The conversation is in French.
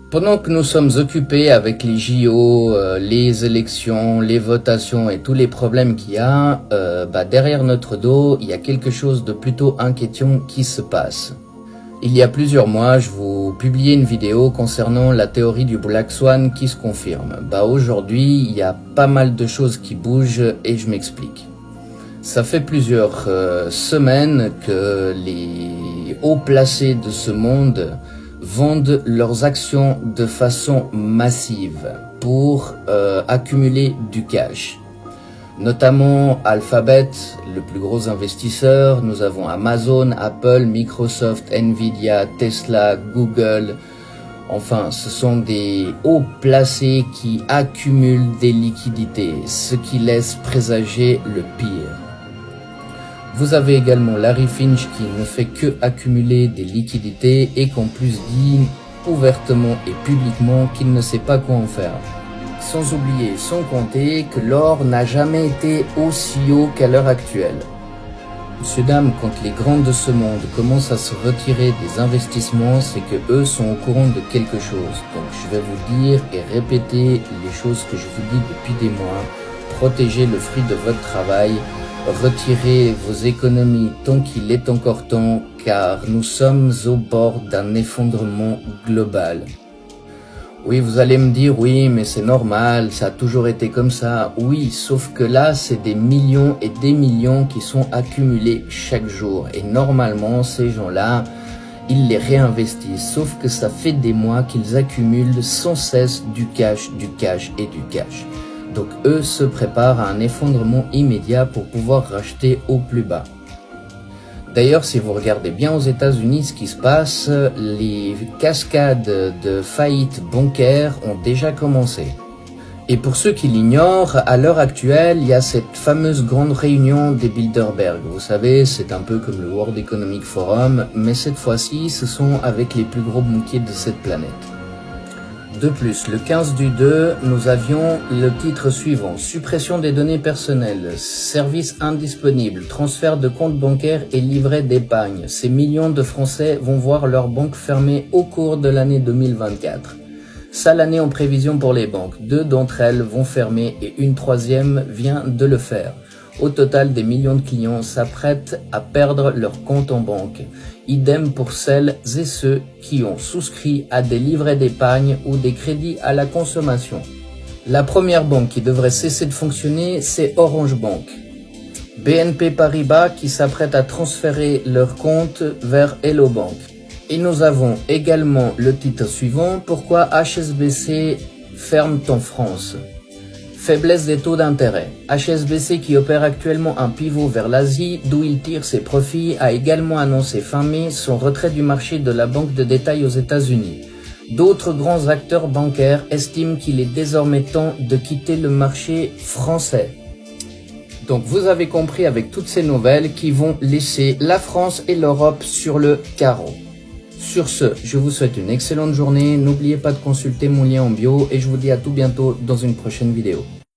Pendant que nous sommes occupés avec les JO, les élections, les votations et tous les problèmes qu'il y a, derrière notre dos, il y a quelque chose de plutôt inquiétant qui se passe. Il y a plusieurs mois, je vous publiais une vidéo concernant la théorie du Black Swan qui se confirme. Aujourd'hui, il y a pas mal de choses qui bougent et je m'explique. Ça fait plusieurs semaines que les hauts placés de ce monde vendent leurs actions de façon massive pour accumuler du cash. Notamment Alphabet, le plus gros investisseur, nous avons Amazon, Apple, Microsoft, Nvidia, Tesla, Google. Enfin, ce sont des hauts placés qui accumulent des liquidités, ce qui laisse présager le pire. Vous avez également Larry Finch qui ne fait que accumuler des liquidités et qu'en plus dit ouvertement et publiquement qu'il ne sait pas quoi en faire. Sans oublier, sans compter que l'or n'a jamais été aussi haut qu'à l'heure actuelle. Monsieur, dame, quand les grands de ce monde commencent à se retirer des investissements, c'est que eux sont au courant de quelque chose. Donc je vais vous dire et répéter les choses que je vous dis depuis des mois. Protégez le fruit de votre travail. Retirez vos économies tant qu'il est encore temps, car nous sommes au bord d'un effondrement global. Oui, vous allez me dire, oui, mais c'est normal, ça a toujours été comme ça. Oui, sauf que là, c'est des millions et des millions qui sont accumulés chaque jour. Et normalement, ces gens-là, ils les réinvestissent. Sauf que ça fait des mois qu'ils accumulent sans cesse du cash et du cash. Donc eux se préparent à un effondrement immédiat pour pouvoir racheter au plus bas. D'ailleurs, si vous regardez bien aux États-Unis ce qui se passe, les cascades de faillites bancaires ont déjà commencé. Et pour ceux qui l'ignorent, à l'heure actuelle, il y a cette fameuse grande réunion des Bilderberg. Vous savez, c'est un peu comme le World Economic Forum, mais cette fois-ci, ce sont avec les plus gros banquiers de cette planète. De plus, le 15 du 2, nous avions le titre suivant: suppression des données personnelles, services indisponibles, transfert de comptes bancaires et livret d'épargne. Ces millions de Français vont voir leur banque fermée au cours de l'année 2024. Sale année en prévision pour les banques. 2 d'entre elles vont fermer et une troisième vient de le faire. Au total, des millions de clients s'apprêtent à perdre leur compte en banque. Idem pour celles et ceux qui ont souscrit à des livrets d'épargne ou des crédits à la consommation. La première banque qui devrait cesser de fonctionner, c'est Orange Bank. BNP Paribas qui s'apprête à transférer leur compte vers Hello Bank. Et nous avons également le titre suivant: pourquoi HSBC ferme en France? Faiblesse des taux d'intérêt. HSBC, qui opère actuellement un pivot vers l'Asie, d'où il tire ses profits, a également annoncé fin mai son retrait du marché de la banque de détail aux États-Unis. D'autres grands acteurs bancaires estiment qu'il est désormais temps de quitter le marché français. Donc vous avez compris avec toutes ces nouvelles qui vont laisser la France et l'Europe sur le carreau. Sur ce, je vous souhaite une excellente journée. N'oubliez pas de consulter mon lien en bio et je vous dis à tout bientôt dans une prochaine vidéo.